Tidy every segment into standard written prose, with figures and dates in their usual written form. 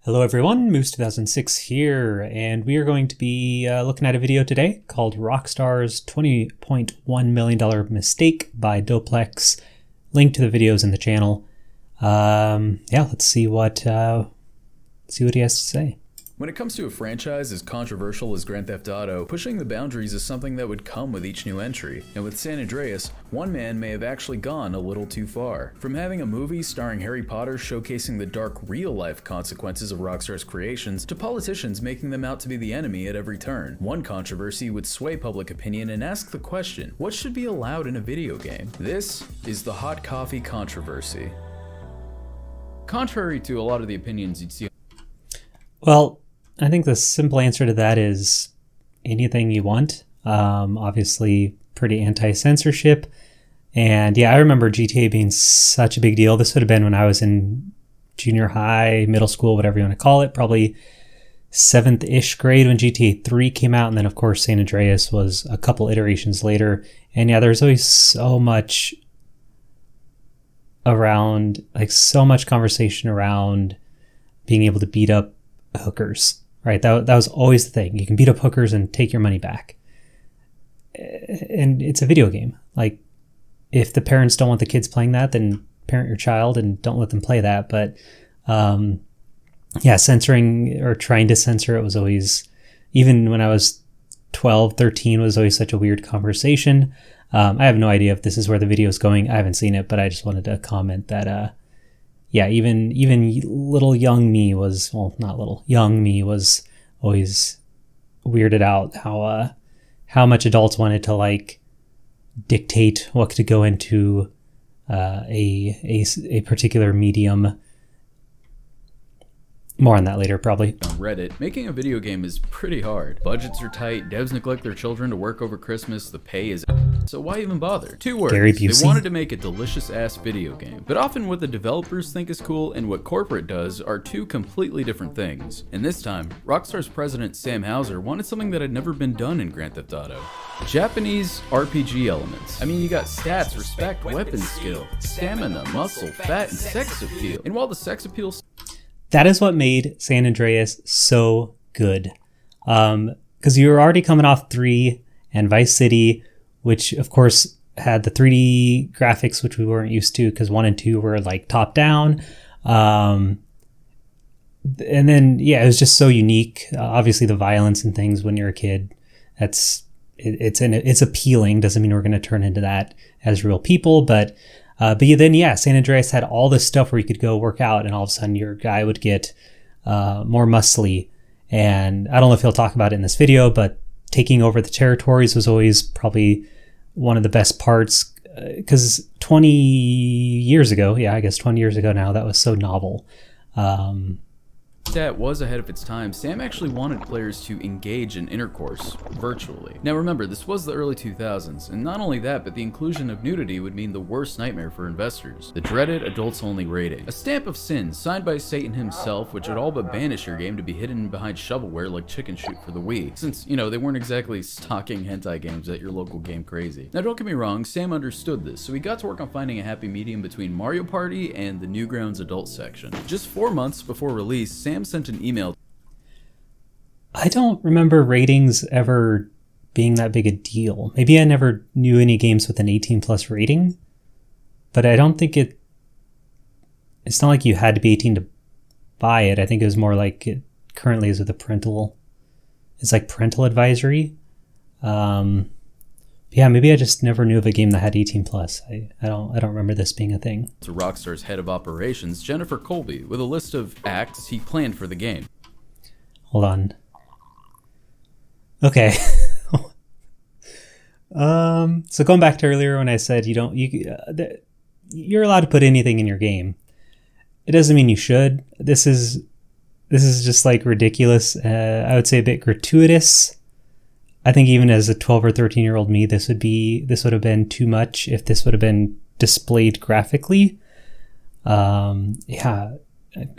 Hello everyone, moose2006 here, and we are going to be looking at a video today called Rockstar's $20.1 million mistake by Doplex. Link to the videos in the channel. Let's see what he has to say. When it comes to a franchise as controversial as Grand Theft Auto, pushing the boundaries is something that would come with each new entry. And with San Andreas, one man may have actually gone a little too far. From having a movie starring Harry Potter showcasing the dark real-life consequences of Rockstar's creations, to politicians making them out to be the enemy at every turn. One controversy would sway public opinion and ask the question, what should be allowed in a video game? This is the hot coffee controversy. Contrary to a lot of the opinions you'd see. Well, I think the simple answer to that is anything you want. Obviously, pretty anti-censorship. And yeah, I remember GTA being such a big deal. This would have been when I was in junior high, middle school, whatever you want to call it, probably 7th-ish grade when GTA 3 came out. And then, of course, San Andreas was a couple iterations later. And yeah, there's always so much around, like so much conversation around being able to beat up hookers. Right, that was always the thing. You can beat up hookers and take your money back. And it's a video game. Like, if the parents don't want the kids playing that, then parent your child and don't let them play that. But censoring or trying to censor it was always, even when I was 12, 13, was always such a weird conversation. I have no idea if this is where the video is going. I haven't seen it, but I just wanted to comment that even little young me was, well, not little, young me was always weirded out how much adults wanted to like dictate what to go into a particular medium. More on that later, probably. On Reddit, making a video game is pretty hard. Budgets are tight, devs neglect their children to work over Christmas, the pay is so why even bother? 2 words, they wanted to make a delicious-ass video game. But often what the developers think is cool and what corporate does are 2 completely different things. And this time, Rockstar's president Sam Houser wanted something that had never been done in Grand Theft Auto. Japanese RPG elements. I mean, you got stats, respect, weapon skill, stamina, muscle, fat, and sex appeal. And while the sex appeal... That is what made San Andreas so good. Because you were already coming off 3 and Vice City, which of course had the 3D graphics, which we weren't used to because 1 and 2 were like top down. And then, yeah, it was just so unique. Obviously the violence and things when you're a kid, it's appealing. Doesn't mean we're going to turn into that as real people, but then, San Andreas had all this stuff where you could go work out and all of a sudden your guy would get more muscly. And I don't know if he'll talk about it in this video, but taking over the territories was always probably one of the best parts because 20 years ago now, that was so novel. That was ahead of its time. Sam actually wanted players to engage in intercourse virtually. Now remember, this was the early 2000s, and not only that, but the inclusion of nudity would mean the worst nightmare for investors. The dreaded adults-only rating. A stamp of sin signed by Satan himself, which would all but banish your game to be hidden behind shovelware like Chicken Shoot for the Wii, since, they weren't exactly stocking hentai games at your local Game Crazy. Now don't get me wrong, Sam understood this, so he got to work on finding a happy medium between Mario Party and the Newgrounds adult section. Just 4 months before release, Sam sent an email. I don't remember ratings ever being that big a deal. Maybe I never knew any games with an 18+ rating, but I don't think it's not like you had to be 18 to buy it. I think it was more like it currently is with it's like parental advisory. Maybe I just never knew of a game that had 18+. I don't remember this being a thing. To Rockstar's head of operations, Jennifer Colby, with a list of acts he planned for the game. Hold on. Okay. So going back to earlier when I said you're allowed to put anything in your game. It doesn't mean you should. This is just like ridiculous. I would say a bit gratuitous. I think even as a 12 or 13-year-old me, this would have been too much if this would have been displayed graphically.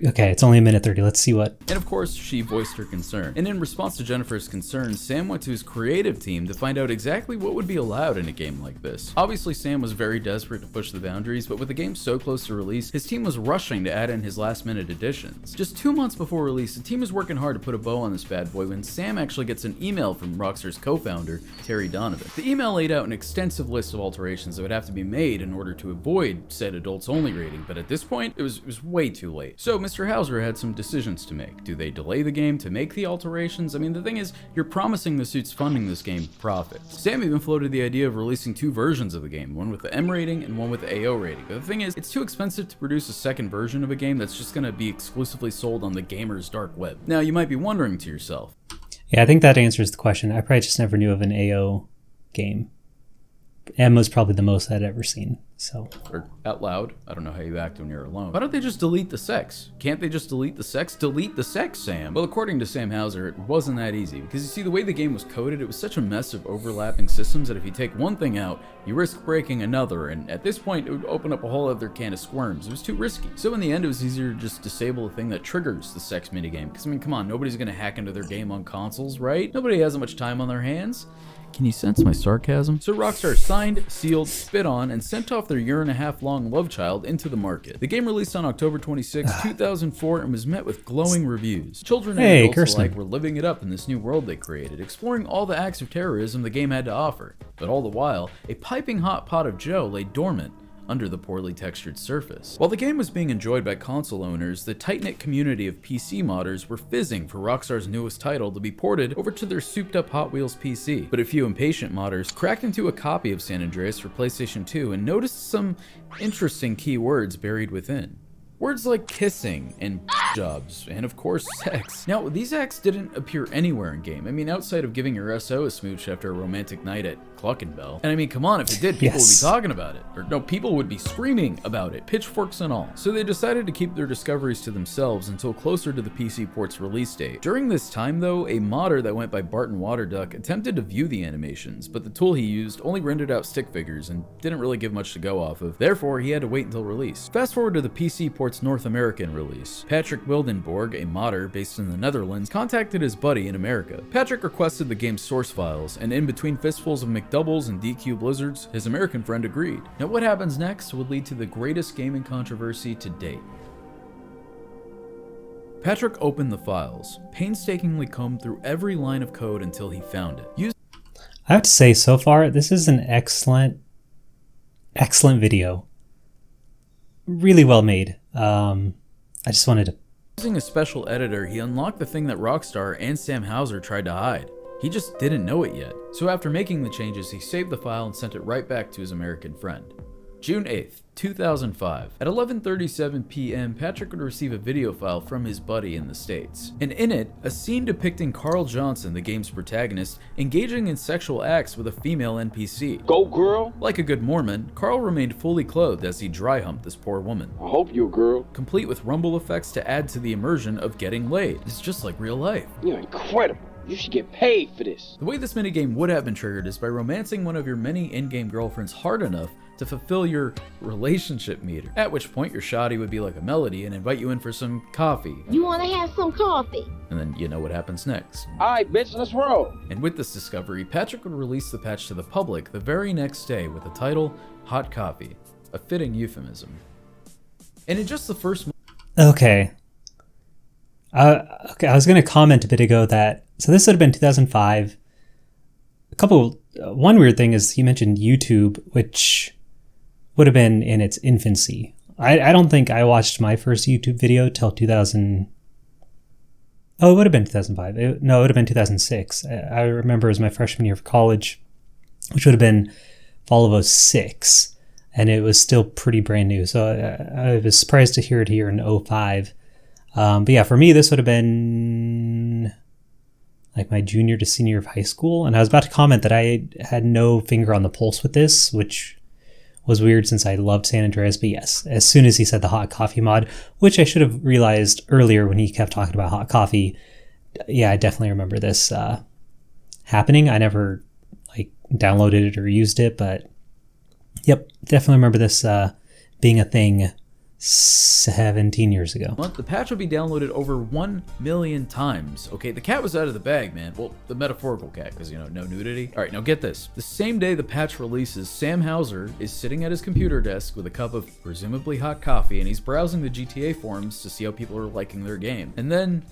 Okay, it's only a minute 30. Let's see what... And of course, she voiced her concern. And in response to Jennifer's concerns, Sam went to his creative team to find out exactly what would be allowed in a game like this. Obviously, Sam was very desperate to push the boundaries, but with the game so close to release, his team was rushing to add in his last-minute additions. Just 2 months before release, the team was working hard to put a bow on this bad boy when Sam actually gets an email from Rockstar's co-founder, Terry Donovan. The email laid out an extensive list of alterations that would have to be made in order to avoid said adults-only rating, but at this point, it was way too late. So Mr. Hauser had some decisions to make. Do they delay the game to make the alterations? I mean, the thing is, you're promising the suits funding this game profits. Sam even floated the idea of releasing 2 versions of the game, one with the M rating and one with the AO rating. But the thing is, it's too expensive to produce a second version of a game that's just gonna be exclusively sold on the gamer's dark web. Now, you might be wondering to yourself. Yeah, I think that answers the question. I probably just never knew of an AO game. M was probably the most I'd ever seen, so. Or out loud, I don't know how you act when you're alone. Why don't they just delete the sex? Can't they just delete the sex? Delete the sex, Sam! Well, according to Sam Hauser, it wasn't that easy, because you see, the way the game was coded, it was such a mess of overlapping systems that if you take one thing out, you risk breaking another, and at this point, it would open up a whole other can of squirms. It was too risky. So in the end, it was easier to just disable the thing that triggers the sex minigame, because I mean, come on, nobody's gonna hack into their game on consoles, right? Nobody has that much time on their hands. Can you sense my sarcasm? So Rockstar signed, sealed, spit on, and sent off their year-and-a-half-long love child into the market. The game released on October 26, 2004, and was met with glowing reviews. Children and adults alike were living it up in this new world they created, exploring all the acts of terrorism the game had to offer. But all the while, a piping hot pot of Joe lay dormant under the poorly textured surface. While the game was being enjoyed by console owners, the tight-knit community of PC modders were fizzing for Rockstar's newest title to be ported over to their souped-up Hot Wheels PC. But a few impatient modders cracked into a copy of San Andreas for PlayStation 2 and noticed some interesting keywords buried within. Words like kissing and jobs, and of course sex. Now, these acts didn't appear anywhere in game. I mean, outside of giving your SO a smooch after a romantic night at Cluckenbell. And I mean, come on, if it did, people would be talking about it. Or no, people would be screaming about it, pitchforks and all. So they decided to keep their discoveries to themselves until closer to the PC port's release date. During this time though, a modder that went by Barton Waterduck attempted to view the animations, but the tool he used only rendered out stick figures and didn't really give much to go off of. Therefore, he had to wait until release. Fast forward to the PC port's North American release. Patrick Wildenborg, a modder based in the Netherlands, contacted his buddy in America. Patrick requested the game's source files, and in between fistfuls of McDoubles and DQ Blizzards, his American friend agreed. Now what happens next would lead to the greatest gaming controversy to date. Patrick opened the files, painstakingly combed through every line of code until he found it. I have to say, so far, this is an excellent video. Really well made. I just wanted to... Using a special editor, he unlocked the thing that Rockstar and Sam Hauser tried to hide. He just didn't know it yet. So after making the changes, he saved the file and sent it right back to his American friend. June 8th, 2005. At 11:37 p.m., Patrick would receive a video file from his buddy in the States. And in it, a scene depicting Carl Johnson, the game's protagonist, engaging in sexual acts with a female NPC. Go girl! Like a good Mormon, Carl remained fully clothed as he dry humped this poor woman. I hope you a girl. Complete with rumble effects to add to the immersion of getting laid. It's just like real life. You're incredible. You should get paid for this. The way this minigame would have been triggered is by romancing one of your many in-game girlfriends hard enough to fulfill your relationship meter. At which point your shoddy would be like a melody and invite you in for some coffee. You want to have some coffee? And then you know what happens next. Alright, bitch, let's roll. And with this discovery, Patrick would release the patch to the public the very next day with the title Hot Coffee, a fitting euphemism. And in just the first Okay, I was going to comment a bit ago that, so this would have been 2005. One weird thing is you mentioned YouTube, which would have been in its infancy. I don't think I watched my first YouTube video till 2000. Oh, it would have been 2005. It would have been 2006. I remember it was my freshman year of college, which would have been fall of 2006. And it was still pretty brand new. So I was surprised to hear it here in 2005. But yeah, for me, this would have been like my junior to senior year of high school. And I was about to comment that I had no finger on the pulse with this, which was weird since I loved San Andreas. But yes, as soon as he said the hot coffee mod, which I should have realized earlier when he kept talking about hot coffee. Yeah, I definitely remember this happening. I never like downloaded it or used it, but yep, definitely remember this being a thing 17 years ago. The patch would be downloaded over 1 million times. Okay, the cat was out of the bag, man. Well, the metaphorical cat, because, you know, no nudity. All right, now get this. The same day the patch releases, Sam Hauser is sitting at his computer desk with a cup of presumably hot coffee, and he's browsing the GTA forums to see how people are liking their game. And then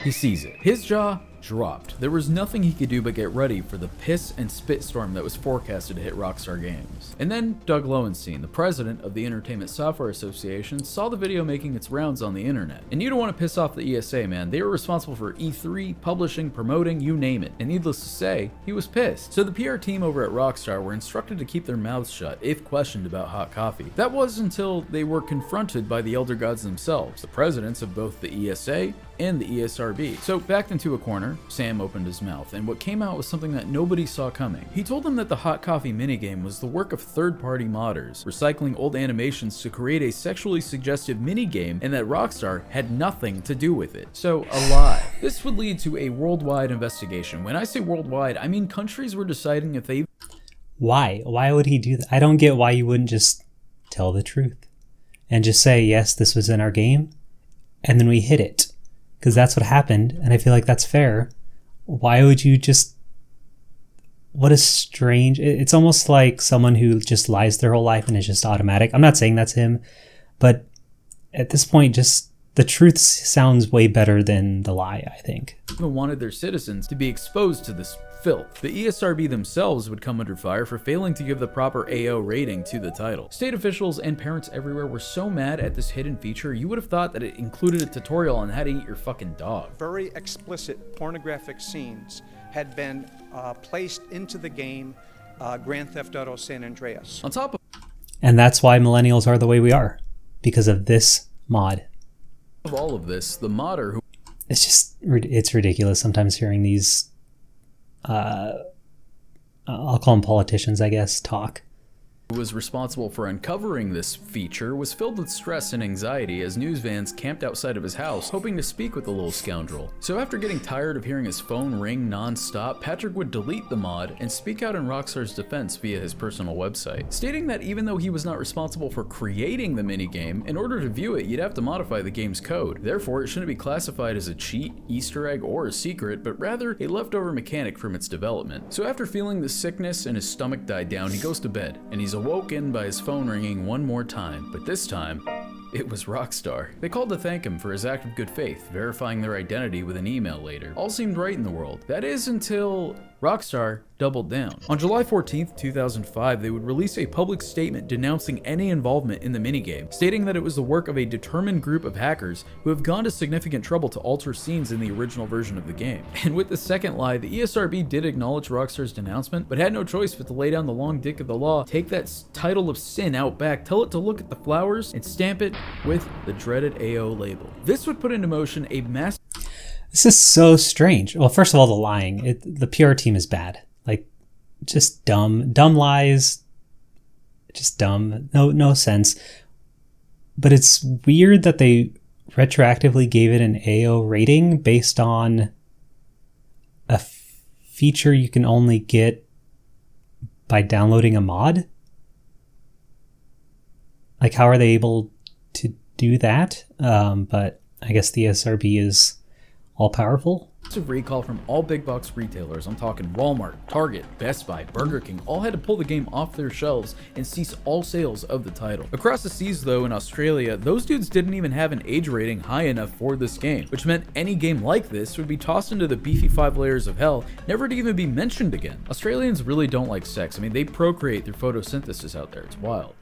he sees it. His jaw dropped. There was nothing he could do but get ready for the piss and spit storm that was forecasted to hit Rockstar Games. And then Doug Lowenstein, the president of the Entertainment Software Association, saw the video making its rounds on the internet. And you don't want to piss off the ESA, man. They were responsible for E3, publishing, promoting, you name it. And needless to say, he was pissed. So the PR team over at Rockstar were instructed to keep their mouths shut if questioned about hot coffee. That was until they were confronted by the Elder Gods themselves, the presidents of both the ESA and the ESRB. So backed into a corner, Sam opened his mouth, and what came out was something that nobody saw coming. He told them that the hot coffee minigame was the work of third-party modders, recycling old animations to create a sexually suggestive minigame, and that Rockstar had nothing to do with it. So, a lie. This would lead to a worldwide investigation. When I say worldwide, I mean countries were deciding if they... Why? Why would he do that? I don't get why you wouldn't just tell the truth and just say, yes, this was in our game, and then we hit it. Because that's what happened, and I feel like that's fair. Why would you just... What a strange... It's almost like someone who just lies their whole life and is just automatic. I'm not saying that's him, but at this point, just the truth sounds way better than the lie, I think. Wanted their citizens to be exposed to this filth. The ESRB themselves would come under fire for failing to give the proper AO rating to the title. State officials and parents everywhere were so mad at this hidden feature, you would have thought that it included a tutorial on how to eat your fucking dog. Very explicit pornographic scenes had been placed into the game Grand Theft Auto San Andreas. On top of... And that's why millennials are the way we are, because of this mod. Of all of this, the modder who... It's ridiculous sometimes hearing these I'll call them politicians, I guess, talk. Who was responsible for uncovering this feature was filled with stress and anxiety as news vans camped outside of his house hoping to speak with the little scoundrel. So after getting tired of hearing his phone ring non-stop, Patrick would delete the mod and speak out in Rockstar's defense via his personal website, stating that even though he was not responsible for creating the minigame, in order to view it you'd have to modify the game's code. Therefore, it shouldn't be classified as a cheat, Easter egg, or a secret, but rather a leftover mechanic from its development. So after feeling the sickness and his stomach died down, he goes to bed, and he's awoken by his phone ringing one more time, but this time, it was Rockstar. They called to thank him for his act of good faith, verifying their identity with an email later. All seemed right in the world. That is until Rockstar doubled down. On July 14th, 2005, they would release a public statement denouncing any involvement in the minigame, stating that it was the work of a determined group of hackers who have gone to significant trouble to alter scenes in the original version of the game. And with the second lie, the ESRB did acknowledge Rockstar's denouncement, but had no choice but to lay down the long dick of the law, take that title of sin out back, tell it to look at the flowers, and stamp it with the dreaded AO label. This would put into motion a massive... This is so strange. Well, first of all, the lying. The PR team is bad. Like, just dumb. Dumb lies. Just dumb. No sense. But it's weird that they retroactively gave it an AO rating based on a feature you can only get by downloading a mod. Like, how are they able to do that? But I guess the SRB is all-powerful. Recall from all big box retailers. I'm talking Walmart, Target, Best Buy, Burger King, all had to pull the game off their shelves and cease all sales of the title. Across the seas though, in Australia, those dudes didn't even have an age rating high enough for this game, which meant any game like this would be tossed into the beefy 5 layers of hell, never to even be mentioned again. Australians really don't like sex. I mean, they procreate through photosynthesis out there. It's wild.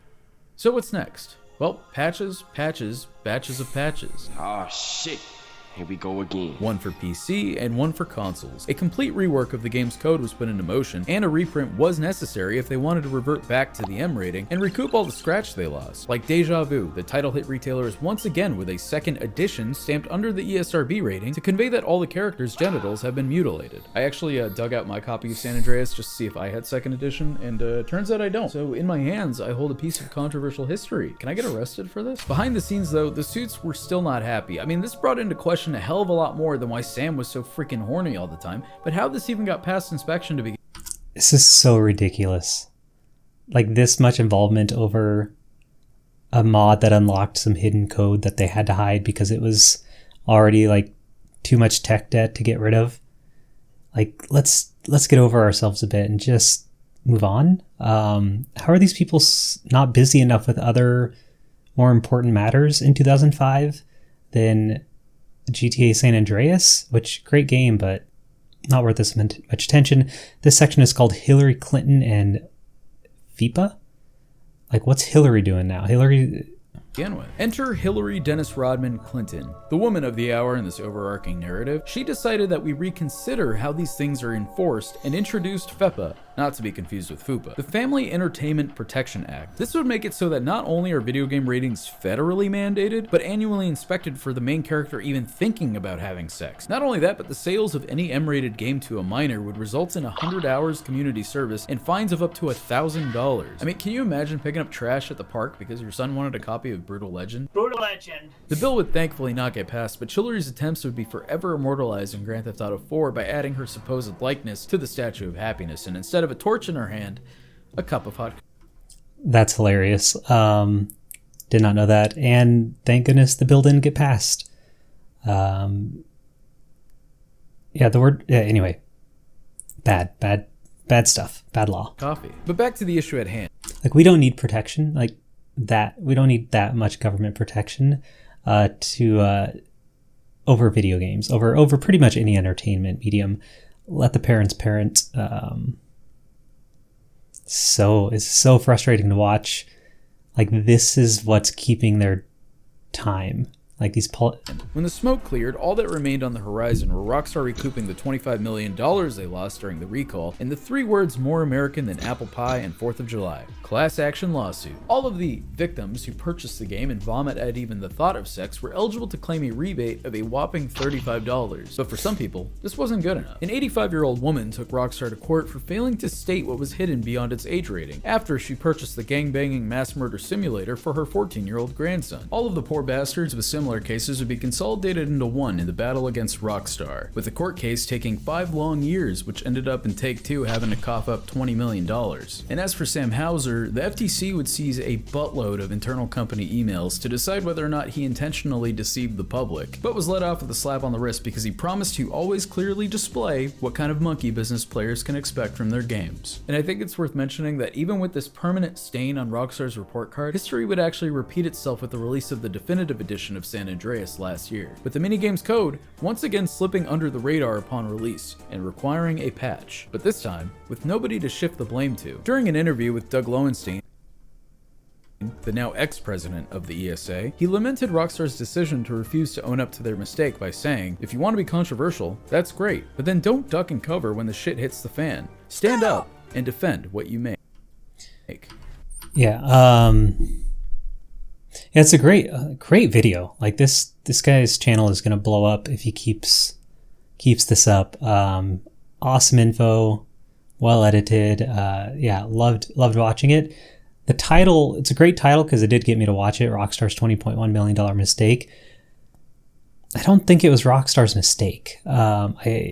So what's next? Well, patches, batches of patches. Oh shit. Here we go again. One for PC and one for consoles. A complete rework of the game's code was put into motion, and a reprint was necessary if they wanted to revert back to the M rating and recoup all the scratch they lost. Like Deja Vu, the title hit retailers once again with a second edition stamped under the ESRB rating to convey that all the characters' genitals have been mutilated. I actually dug out my copy of San Andreas just to see if I had second edition, and turns out I don't. So in my hands, I hold a piece of controversial history. Can I get arrested for this? Behind the scenes though, the suits were still not happy. I mean, this brought into question a hell of a lot more than why Sam was so freaking horny all the time, but how this even got past inspection to begin. This is so ridiculous. Like, this much involvement over a mod that unlocked some hidden code that they had to hide because it was already like too much tech debt to get rid of. Like, let's get over ourselves a bit and just move on. How are these people not busy enough with other more important matters in 2005 than GTA San Andreas, which great game, but not worth this much attention. This section is called Hillary Clinton and FIPA. Like, what's Hillary doing now? Hillary... Begin with. Enter Hillary Dennis Rodman Clinton, the woman of the hour in this overarching narrative. She decided that we reconsider how these things are enforced and introduced FEPA, not to be confused with FUPA, the Family Entertainment Protection Act. This would make it so that not only are video game ratings federally mandated, but annually inspected for the main character even thinking about having sex. Not only that, but the sales of any M-rated game to a minor would result in 100 hours community service and fines of up to $1,000. I mean, can you imagine picking up trash at the park because your son wanted a copy of Brutal Legend? Brutal Legend. The bill would thankfully not get passed, but Hillary's attempts would be forever immortalized in Grand Theft Auto 4 by adding her supposed likeness to the Statue of Happiness, and instead of a torch in her hand, a cup of hot. That's hilarious. Did not know that, and thank goodness the bill didn't get passed. Anyway, bad stuff, bad law. Coffee. But back to the issue at hand. Like, we don't need protection like that. We don't need that much government protection to over video games, over pretty much any entertainment medium. Let the parents parent. It's so frustrating to watch. Like, this is what's keeping their time. Like, these when the smoke cleared, all that remained on the horizon were Rockstar recouping the $25 million they lost during the recall, and the 3 words more American than apple pie and 4th of July: class action lawsuit. All of the victims who purchased the game and vomit at even the thought of sex were eligible to claim a rebate of a whopping $35. But for some people, this wasn't good enough. An 85-year-old woman took Rockstar to court for failing to state what was hidden beyond its age rating after she purchased the gangbanging mass murder simulator for her 14-year-old grandson. All of the poor bastards with similar cases would be consolidated into one in the battle against Rockstar, with the court case taking 5 long years, which ended up in Take-Two having to cough up $20 million. And as for Sam Houser, the FTC would seize a buttload of internal company emails to decide whether or not he intentionally deceived the public, but was let off with a slap on the wrist because he promised to always clearly display what kind of monkey business players can expect from their games. And I think it's worth mentioning that even with this permanent stain on Rockstar's report card, history would actually repeat itself with the release of the definitive edition of San Andreas last year, with the minigame's code once again slipping under the radar upon release and requiring a patch, but this time with nobody to shift the blame to. During an interview with Doug Lowenstein, the now ex-president of the ESA, he lamented Rockstar's decision to refuse to own up to their mistake by saying, "If you want to be controversial, that's great, but then don't duck and cover when the shit hits the fan. Stand up and defend what you make." Yeah, it's a great video. Like, this guy's channel is gonna blow up if he keeps this up. Awesome info, well edited. Loved watching it. The title, it's a great title because it did get me to watch it. Rockstar's $20.1 million mistake. I don't think it was Rockstar's mistake. I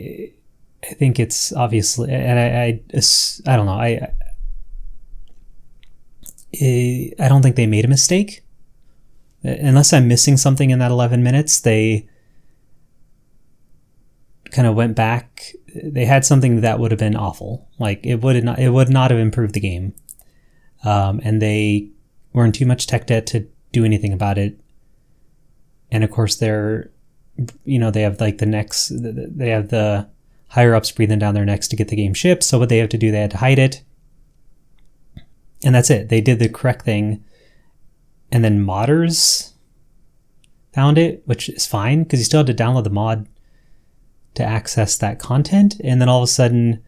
think it's obviously, and I don't know. I don't think they made a mistake. Unless I'm missing something in that 11 minutes, they kind of went back. They had something that would have been awful. Like, it would not have improved the game. And they were in too much tech debt to do anything about it. And of course, they have like they have the higher ups breathing down their necks to get the game shipped. So what they have to do, they had to hide it. And that's it. They did the correct thing. And then modders found it, which is fine because you still had to download the mod to access that content. And then all of a sudden,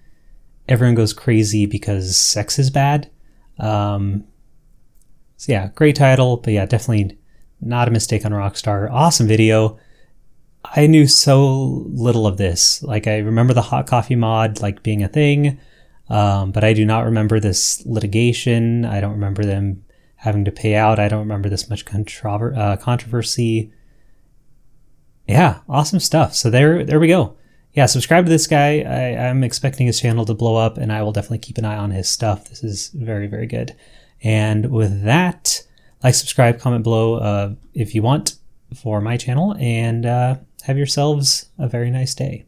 everyone goes crazy because sex is bad. So yeah, great title, but yeah, definitely not a mistake on Rockstar. Awesome video. I knew so little of this. Like, I remember the hot coffee mod like being a thing, but I do not remember this litigation. I don't remember them having to pay out. I don't remember this much controversy. Yeah, awesome stuff. So there we go. Yeah, subscribe to this guy. I'm expecting his channel to blow up, and I will definitely keep an eye on his stuff. This is very, very good. And with that, Like, subscribe, comment below if you want for my channel, and have yourselves a very nice day.